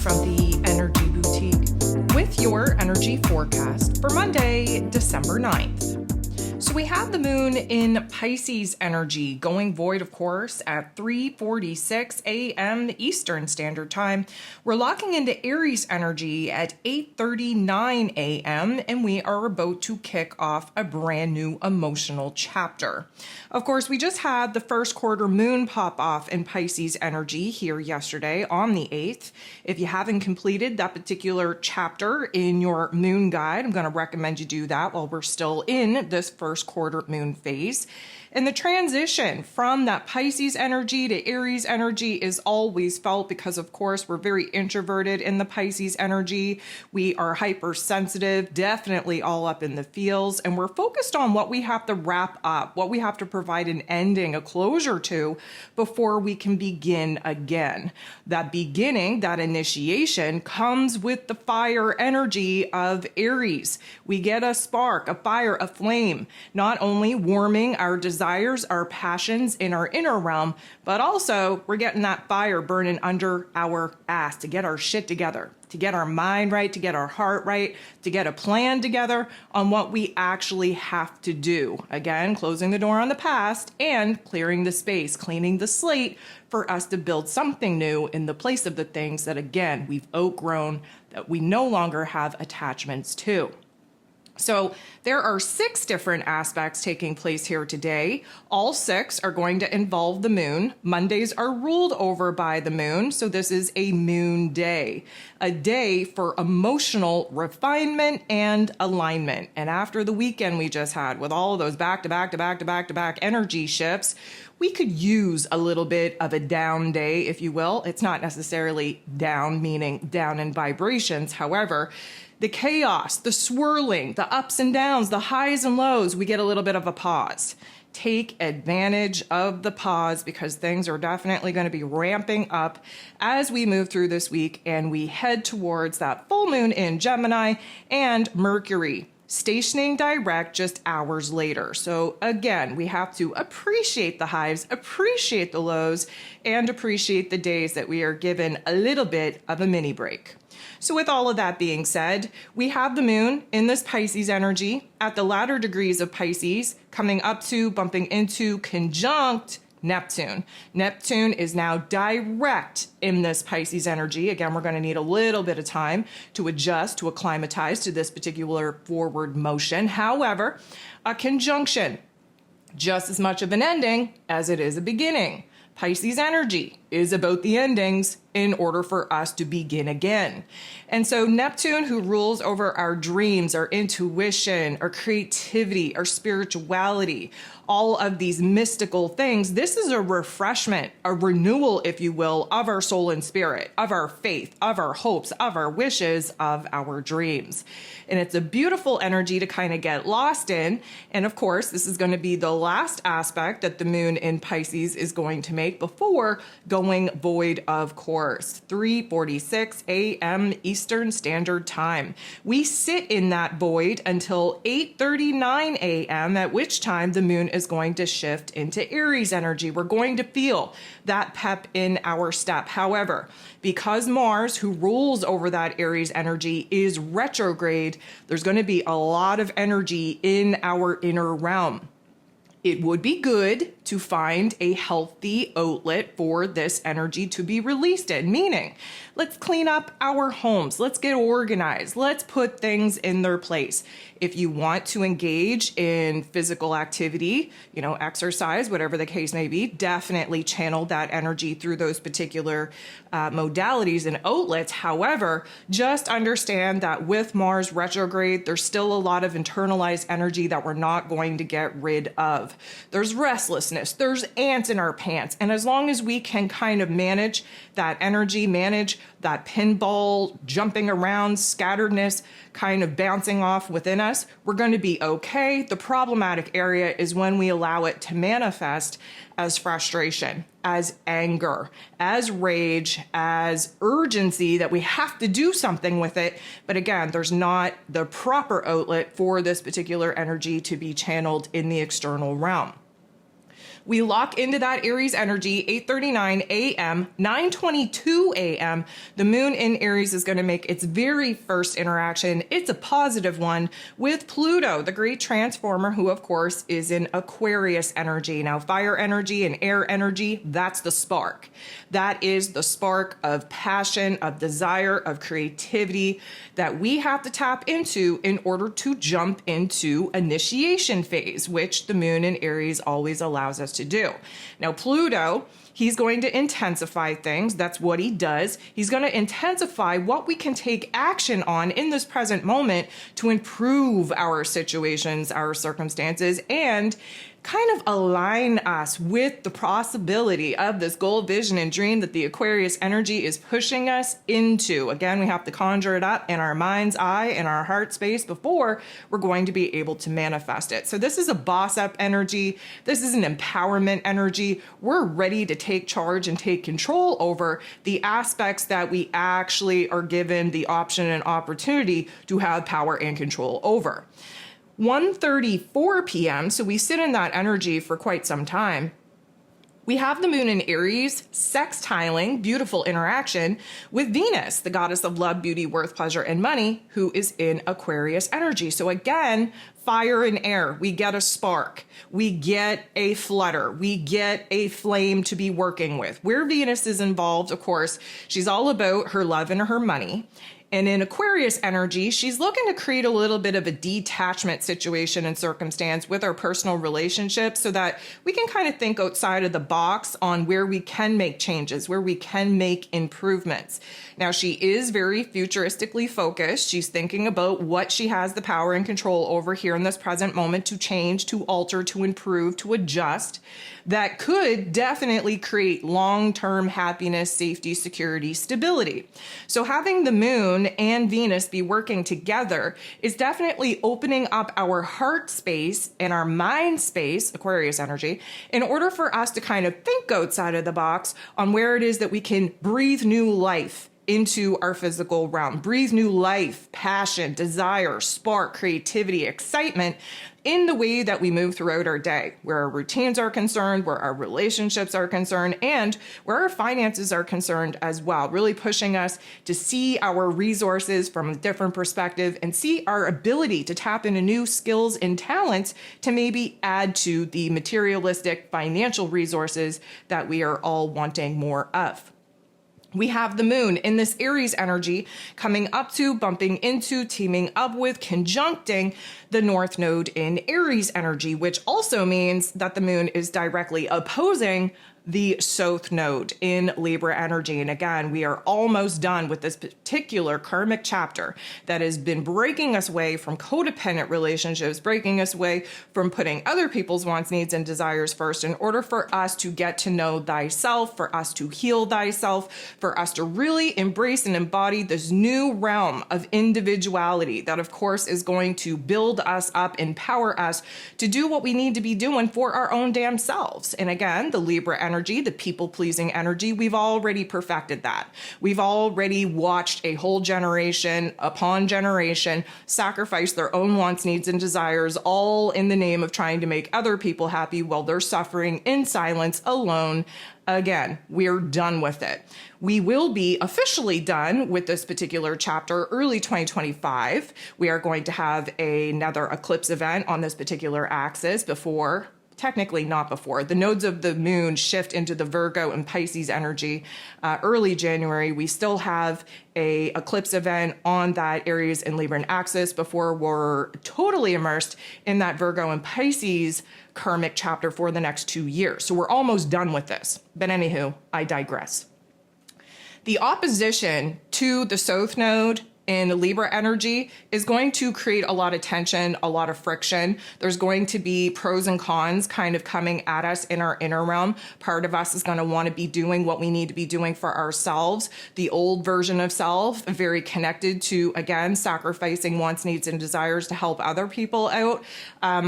from the Energy Boutique with your energy forecast for Monday, December 9th. So we have the moon in Pisces energy going void, of course, at 3:46 a.m. Eastern Standard Time. We're locking into Aries energy at 8:39 a.m. and we are about to kick off a brand new emotional chapter. Of course, we just had the first quarter moon pop off in Pisces energy here yesterday on the 8th. If you haven't completed that particular chapter in your moon guide, I'm going to recommend you do that while we're still in this first quarter moon phase. And the transition from that Pisces energy to Aries energy is always felt because, of course, we're very introverted in the Pisces energy. We are hypersensitive, definitely all up in the feels, and we're focused on what we have to wrap up, what we have to provide an ending, a closure to before we can begin again. That beginning, that initiation comes with the fire energy of Aries. We get a spark, a fire, a flame, not only warming our desires, our passions in our inner realm, but also we're getting that fire burning under our ass to get our shit together, to get our mind right, to get our heart right, to get a plan together on what we actually have to do. Again, closing the door on the past and clearing the space, cleaning the slate for us to build something new in the place of the things that, again, we've outgrown, that we no longer have attachments to. So there are 6 different aspects taking place here today. All 6 are going to involve the moon. Mondays are ruled over by the moon, so this is a moon day, a day for emotional refinement and alignment. And after the weekend we just had with all of those back-to-back energy shifts, we could use a little bit of a down day, if you will. It's not necessarily down, meaning down in vibrations. However, the chaos, the swirling, the ups and downs, the highs and lows, we get a little bit of a pause. Take advantage of the pause because things are definitely going to be ramping up as we move through this week and we head towards that full moon in Gemini and Mercury stationing direct just hours later. So again, we have to appreciate the highs, appreciate the lows, and appreciate the days that we are given a little bit of a mini break. So with all of that being said, we have the moon in this Pisces energy at the latter degrees of Pisces coming up to, bumping into, conjunct Neptune. Neptune is now direct in this Pisces energy. Again, we're going to need a little bit of time to adjust, to acclimatize to this particular forward motion. However, a conjunction, just as much of an ending as it is a beginning. Pisces energy is about the endings in order for us to begin again. And so Neptune, who rules over our dreams, our intuition, our creativity, our spirituality, all of these mystical things, this is a refreshment, a renewal, if you will, of our soul and spirit, of our faith, of our hopes, of our wishes, of our dreams. And it's a beautiful energy to kind of get lost in. And of course, this is going to be the last aspect that the moon in Pisces is going to make before going void, of course, 3:46 a.m. Eastern Standard Time. We sit in that void until 8:39 a.m., at which time the moon is going to shift into Aries energy. We're going to feel that pep in our step. However, because Mars, who rules over that Aries energy, is retrograde, there's going to be a lot of energy in our inner realm. It would be good to find a healthy outlet for this energy to be released in, meaning let's clean up our homes, let's get organized, let's put things in their place. If you want to engage in physical activity, exercise, whatever the case may be, definitely channel that energy through those particular modalities and outlets. However, just understand that with Mars retrograde, there's still a lot of internalized energy that we're not going to get rid of. There's restlessness, there's ants in our pants. And as long as we can kind of manage that energy, manage that pinball jumping around, scatteredness kind of bouncing off within us, we're going to be okay. The problematic area is when we allow it to manifest as frustration, as anger, as rage, as urgency that we have to do something with it. But again, there's not the proper outlet for this particular energy to be channeled in the external realm. We lock into that Aries energy, 8:39 a.m., 9:22 a.m. The moon in Aries is going to make its very first interaction. It's a positive one with Pluto, the great transformer, who of course is in Aquarius energy. Now, fire energy and air energy, that's the spark. That is the spark of passion, of desire, of creativity that we have to tap into in order to jump into initiation phase, which the moon in Aries always allows us to do. Now, Pluto, he's going to intensify things. That's what he does. He's going to intensify what we can take action on in this present moment to improve our situations, our circumstances, and kind of align us with the possibility of this goal, vision, and dream that the Aquarius energy is pushing us into. Again, we have to conjure it up in our mind's eye, in our heart space before we're going to be able to manifest it. So this is a boss up energy. This is an empowerment energy. We're ready to take charge and take control over the aspects that we actually are given the option and opportunity to have power and control over. 1:34 p.m., so we sit in that energy for quite some time. We have the moon in Aries sextiling, beautiful interaction with Venus, the goddess of love, beauty, worth, pleasure, and money, who is in Aquarius energy. So again, fire and air, we get a spark, we get a flutter, we get a flame to be working with. Where Venus is involved, of course, she's all about her love and her money. And in Aquarius energy, she's looking to create a little bit of a detachment situation and circumstance with our personal relationships so that we can kind of think outside of the box on where we can make changes, where we can make improvements. Now, she is very futuristically focused. She's thinking about what she has the power and control over here in this present moment to change, to alter, to improve, to adjust. That could definitely create long-term happiness, safety, security, stability. So having the moon and Venus be working together is definitely opening up our heart space and our mind space, Aquarius energy, in order for us to kind of think outside of the box on where it is that we can breathe new life into our physical realm, breathe new life, passion, desire, spark, creativity, excitement in the way that we move throughout our day, where our routines are concerned, where our relationships are concerned, and where our finances are concerned as well, really pushing us to see our resources from a different perspective and see our ability to tap into new skills and talents to maybe add to the materialistic financial resources that we are all wanting more of. We have the moon in this Aries energy coming up to, bumping into, teaming up with, conjuncting the North Node in Aries energy, which also means that the moon is directly opposing the South Node in Libra energy. And again, we are almost done with this particular karmic chapter that has been breaking us away from codependent relationships, breaking us away from putting other people's wants, needs, and desires first in order for us to get to know thyself, for us to heal thyself, for us to really embrace and embody this new realm of individuality that, of course, is going to build us up, empower us to do what we need to be doing for our own damn selves. And again, the Libra energy, the people-pleasing energy, we've already perfected that. We've already watched a whole generation upon generation sacrifice their own wants, needs, and desires, all in the name of trying to make other people happy while they're suffering in silence, alone. Again, we're done with it. We will be officially done with this particular chapter early 2025. We are going to have another eclipse event on this particular axis before, technically not before, the nodes of the moon shift into the Virgo and Pisces energy early January. We still have a eclipse event on that Aries and Libran axis before we're totally immersed in that Virgo and Pisces karmic chapter for the next 2 years. So we're almost done with this. But anywho, I digress. The opposition to the South Node in Libra energy is going to create a lot of tension, a lot of friction. There's going to be pros and cons kind of coming at us in our inner realm. Part of us is going to want to be doing what we need to be doing for ourselves. The old version of self, very connected to, again, sacrificing wants, needs, and desires to help other people out.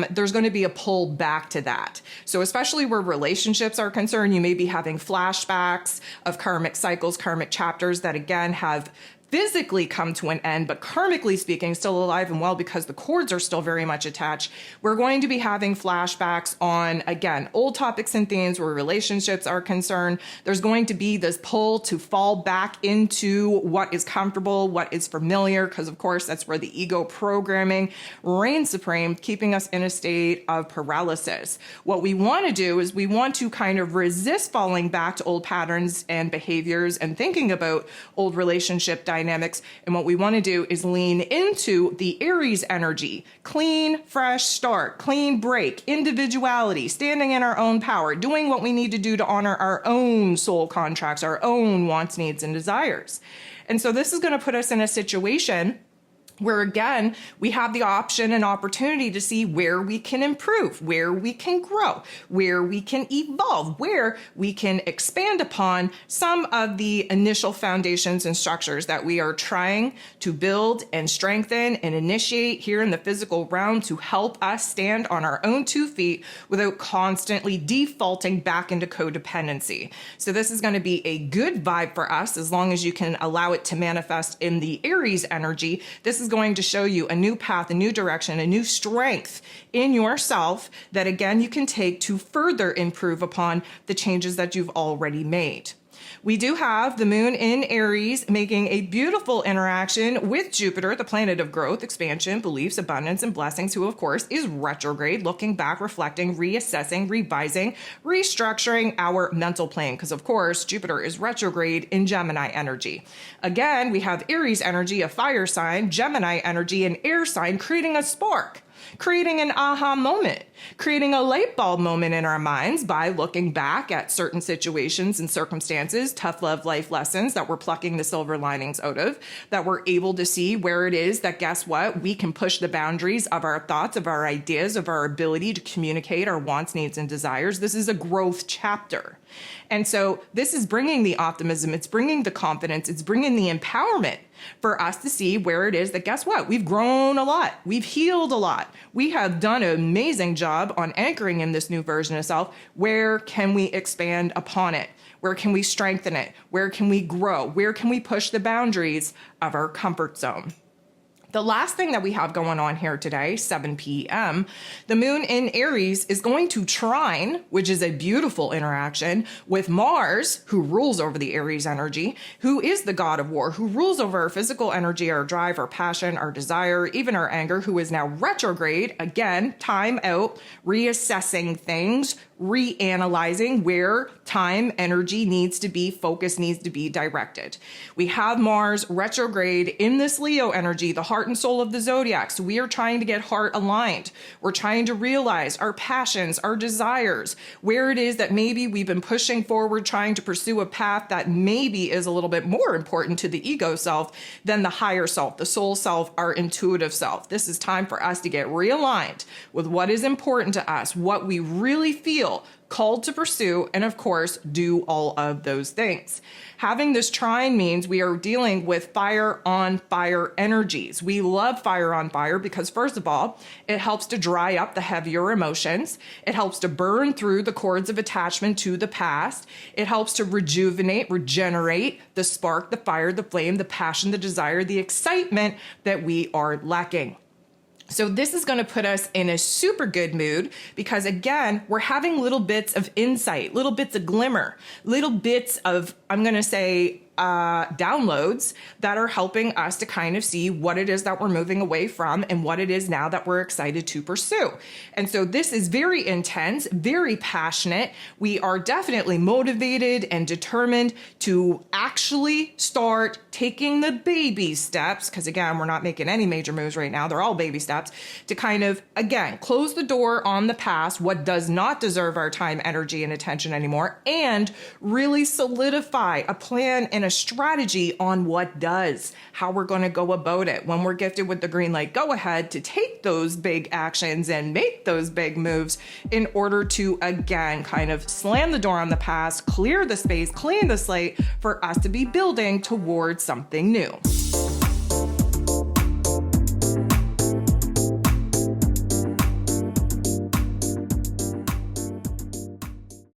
There's going to be a pull back to that. So especially where relationships are concerned, you may be having flashbacks of karmic cycles, karmic chapters that, again, have physically come to an end, but karmically speaking, still alive and well because the cords are still very much attached. We're going to be having flashbacks on, again, old topics and themes where relationships are concerned. There's going to be this pull to fall back into what is comfortable, what is familiar, because of course that's where the ego programming reigns supreme, keeping us in a state of paralysis. What we want to do is we want to kind of resist falling back to old patterns and behaviors and thinking about old relationship dynamics. And what we want to do is lean into the Aries energy, clean, fresh start, clean break, individuality, standing in our own power, doing what we need to do to honor our own soul contracts, our own wants, needs, and desires. And so this is going to put us in a situation where, again, we have the option and opportunity to see where we can improve, where we can grow, where we can evolve, where we can expand upon some of the initial foundations and structures that we are trying to build and strengthen and initiate here in the physical realm to help us stand on our own 2 feet without constantly defaulting back into codependency. So this is going to be a good vibe for us as long as you can allow it to manifest in the Aries energy. This is going to show you a new path, a new direction, a new strength in yourself that, again, you can take to further improve upon the changes that you've already made. We do have the moon in Aries making a beautiful interaction with Jupiter, the planet of growth, expansion, beliefs, abundance, and blessings, who, of course, is retrograde, looking back, reflecting, reassessing, revising, restructuring our mental plane, because, of course, Jupiter is retrograde in Gemini energy. Again, we have Aries energy, a fire sign, Gemini energy, an air sign, creating a spark, creating an aha moment, creating a light bulb moment in our minds by looking back at certain situations and circumstances, tough love life lessons that we're plucking the silver linings out of, that we're able to see where it is that, guess what, we can push the boundaries of our thoughts, of our ideas, of our ability to communicate our wants, needs, and desires. This is a growth chapter. And so this is bringing the optimism, it's bringing the confidence, it's bringing the empowerment for us to see where it is that, guess what, we've grown a lot, we've healed a lot, we have done an amazing job on anchoring in this new version of self. Where can we expand upon it? Where can we strengthen it? Where can we grow? Where can we push the boundaries of our comfort zone? The last thing that we have going on here today, 7 p.m., the moon in Aries is going to trine, which is a beautiful interaction, with Mars, who rules over the Aries energy, who is the god of war, who rules over our physical energy, our drive, our passion, our desire, even our anger, who is now retrograde. Again, time out, reassessing things, reanalyzing where time, energy needs to be, focus needs to be directed. We have Mars retrograde in this Leo energy, the heart and soul of the zodiac. So we are trying to get heart aligned. We're trying to realize our passions, our desires, where it is that maybe we've been pushing forward, trying to pursue a path that maybe is a little bit more important to the ego self than the higher self, the soul self, our intuitive self. This is time for us to get realigned with what is important to us, what we really feel called to pursue, and of course, do all of those things. Having this trine means we are dealing with fire on fire energies. We love fire on fire because, first of all, it helps to dry up the heavier emotions. It helps to burn through the cords of attachment to the past. It helps to rejuvenate, regenerate the spark, the fire, the flame, the passion, the desire, the excitement that we are lacking. So this is going to put us in a super good mood because, again, we're having little bits of insight, little bits of glimmer, little bits of, I'm going to say, downloads that are helping us to kind of see what it is that we're moving away from and what it is now that we're excited to pursue. And so this is very intense, very passionate. We are definitely motivated and determined to actually start taking the baby steps, because again, we're not making any major moves right now. They're all baby steps to kind of, again, close the door on the past, what does not deserve our time, energy, and attention anymore, and really solidify a plan and a strategy on what does, how we're going to go about it. When we're gifted with the green light, go ahead to take those big actions and make those big moves in order to, again, kind of slam the door on the past, clear the space, clean the slate for us to be building towards something new.